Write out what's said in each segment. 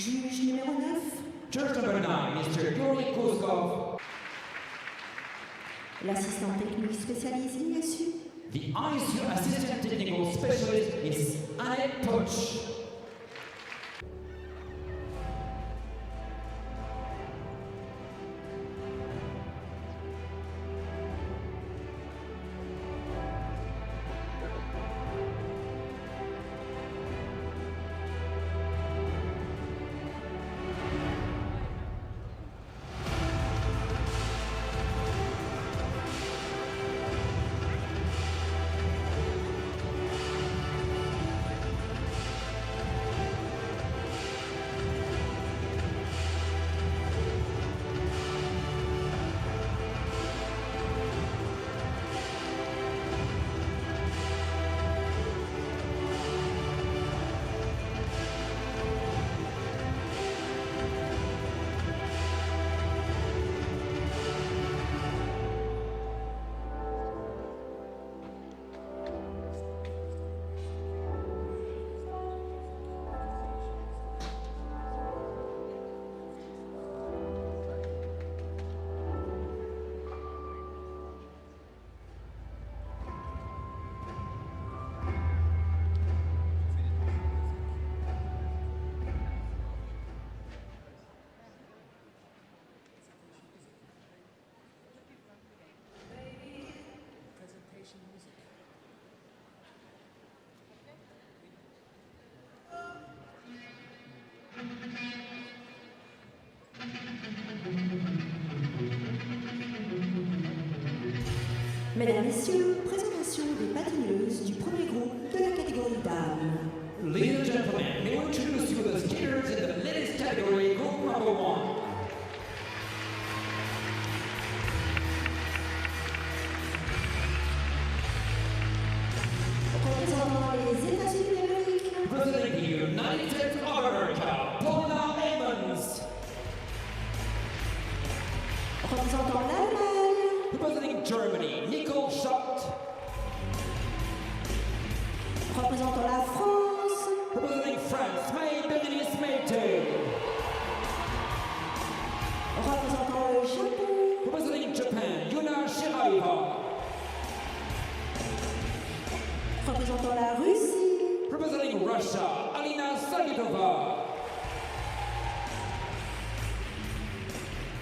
Juge numéro 9. Judge number 9, Mr. Yuri Kuzkov. L'assistant technique spécialisé ISU. The ISU Assistant Technical Specialist is Annette Poch. Mesdames, Messieurs, présentation des patineuses du premier groupe de la catégorie dames. Ladies and gentlemen, may we introduce you the skaters in the ladies category, group number 1. Représentant les États-Unis d'Amérique. Representing the United States of America, Paula Emmons. Représentant l'Allemagne. Representing Germany, Nicole Schott. Représentant la France. Representing France, May Berenice Mayte. Représentant le Japon. Representing Japan, Yuna Shiraiba. Représentant la Russie. Representing Russia, Alina Sagitova.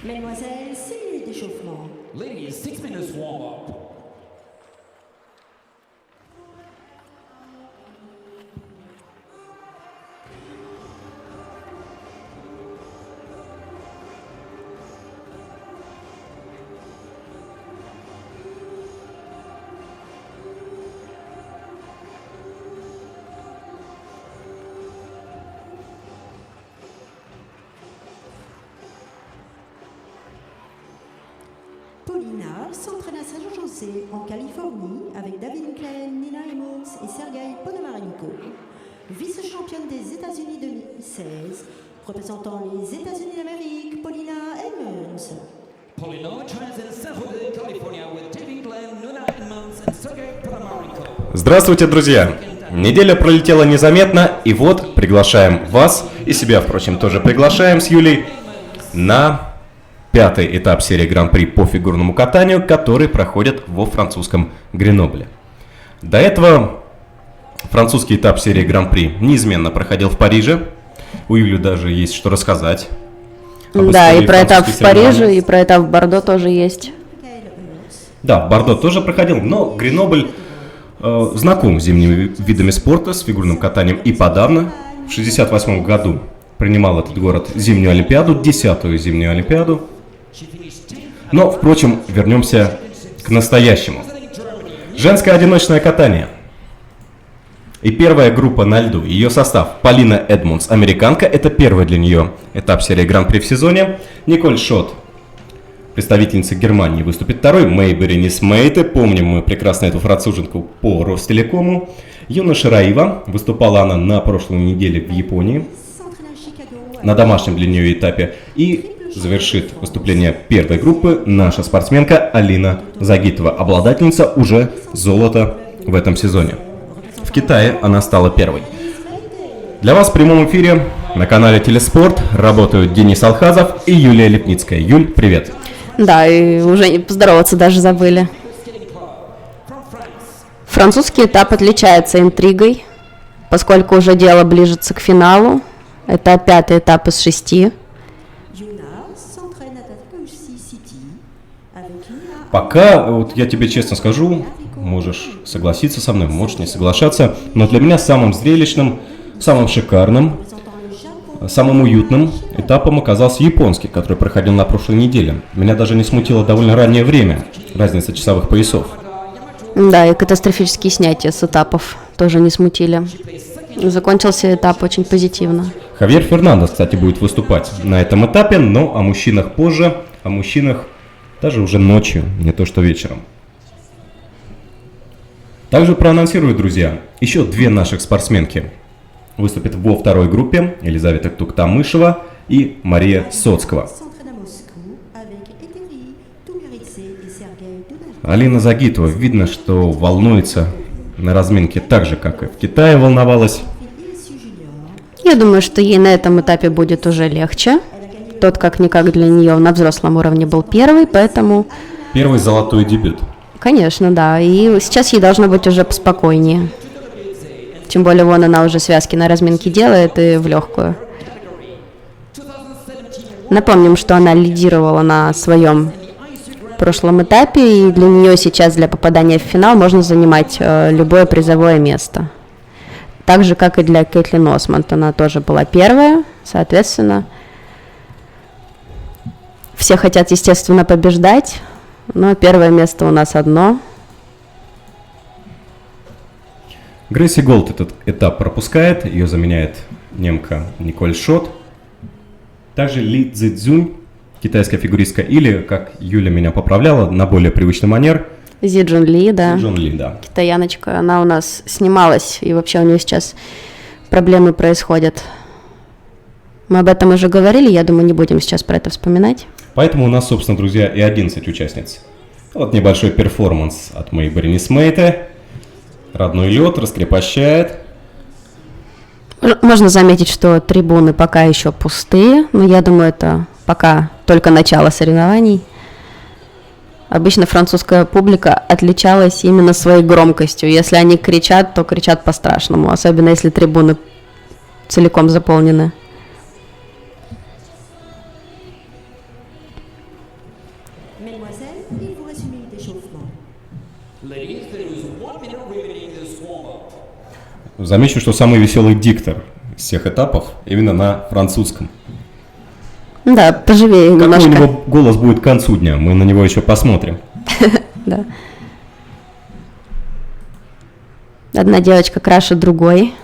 Mesdemoiselles, 6 minutes d'échauffement. Ladies, 6 minutes warm-up. Paulina s'entraîne à Saint-Jean-José, en Californie, avec David Klein, Nina Emmons et Sergei Ponomarenko. Vice-championne des États-Unis 2016, représentant les États-Unis d'Amérique, Paulina Emmons. Paulina trains in San Jose, California with David Glenn, Nina Emmons and Sergei Ponomarenko. Здравствуйте, друзья! Неделя пролетела незаметно, и вот приглашаем вас, и себя, впрочем, тоже приглашаем с Юлей, на пятый этап серии Гран-при по фигурному катанию, который проходит во французском Гренобле. До этого французский этап серии Гран-при неизменно проходил в Париже. У Юли даже есть что рассказать. Да, и про этап в Париже, и про этап в Бордо тоже есть. Да, Бордо тоже проходил, но Гренобль знаком с зимними видами спорта, с фигурным катанием и подавно. В 1968 году принимал этот город зимнюю Олимпиаду, 10-ю зимнюю Олимпиаду. Но, впрочем, вернемся к настоящему. Женское одиночное катание. И первая группа на льду, ее состав: Полина Эдмундс, американка, это первый для нее этап серии Гран-при в сезоне. Николь Шот, представительница Германии, выступит второй. Мэй Беренис Мейте, помним мы прекрасно эту француженку по Ростелекому. Юна Шираева, выступала она на прошлой неделе в Японии на домашнем для нее этапе. И завершит выступление первой группы наша спортсменка Алина Загитова, обладательница уже золота в этом сезоне. В Китае она стала первой. Для вас в прямом эфире на канале Телеспорт работают Денис Алхазов и Юлия Лепницкая. Юль, привет. Да, и уже поздороваться даже забыли. Французский этап отличается интригой, поскольку уже дело ближется к финалу. Это 5-й этап из 6. Пока, вот я тебе честно скажу, можешь согласиться со мной, можешь не соглашаться, но для меня самым зрелищным, самым шикарным, самым уютным этапом оказался японский, который проходил на прошлой неделе. Меня даже не смутило довольно раннее время, разница часовых поясов. Да, и катастрофические снятия с этапов тоже не смутили. Закончился этап очень позитивно. Хавьер Фернандес, кстати, будет выступать на этом этапе, но о мужчинах позже, о мужчинах даже уже ночью, не то что вечером. Также проанонсирую, друзья, еще две наших спортсменки выступят во второй группе: Елизавета Туктамышева и Мария Соцкова. Алина Загитова, видно, что волнуется на разминке так же, как и в Китае волновалась. Я думаю, что ей на этом этапе будет уже легче. Тот, как-никак, для нее на взрослом уровне был первый, поэтому... Первый золотой дебют. Конечно, да. И сейчас ей должно быть уже поспокойнее. Тем более, вон она уже связки на разминке делает и в легкую. Напомним, что она лидировала на своем прошлом этапе, и для нее сейчас для попадания в финал можно занимать любое призовое место. Так же, как и для Кейтлин Осмонд. Она тоже была первая, соответственно. Все хотят, естественно, побеждать, но первое место у нас одно. Грейси Голд этот этап пропускает, ее заменяет немка Николь Шот. Также Ли Цзюнь, китайская фигуристка, или, как Юля меня поправляла, на более привычный манер, Зи Джун Ли, да. Джун Ли, да. Китаяночка, она у нас снималась, и вообще у нее сейчас проблемы происходят. Мы об этом уже говорили, я думаю, не будем сейчас про это вспоминать. Поэтому у нас, собственно, друзья, и 11 участниц. Вот небольшой перформанс от Мэйбери Нисмейте. Родной лед раскрепощает. Можно заметить, что трибуны пока еще пустые, но я думаю, это пока только начало соревнований. Обычно французская публика отличалась именно своей громкостью. Если они кричат, то кричат по-страшному, особенно если трибуны целиком заполнены. Замечу, что самый веселый диктор из всех этапов именно на французском. Да, поживее Какой немножко. у него голос будет к концу дня, мы на него еще посмотрим. Да. Одна девочка краше другой.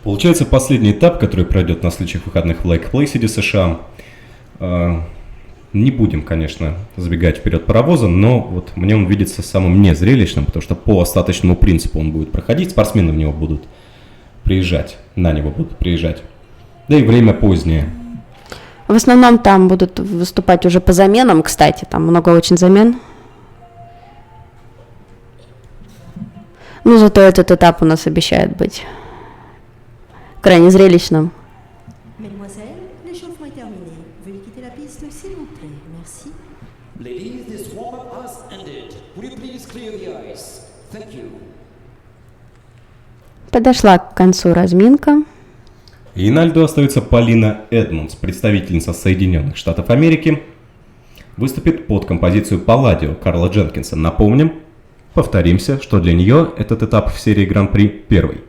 Получается, последний этап, который пройдет на следующих выходных в Лейк-Плейсиде, США. Не будем, конечно, забегать вперед паровоза, но вот мне он видится самым незрелищным, потому что по остаточному принципу он будет проходить, спортсмены в него будут приезжать, на него будут приезжать. Да и время позднее. В основном там будут выступать уже по заменам, кстати, там много очень замен. Ну, зато этот этап у нас обещает быть крайне зрелищным. Ladies, this warm-up has ended. Would you please clear the ice? Thank you. Подошла к концу разминка. И на льду остается Полина Эдмундс, представительница Соединенных Штатов Америки. Выступит под композицию «Палладио» Карла Дженкинса. Напомним, повторимся, что для нее этот этап в серии Гран-при первый.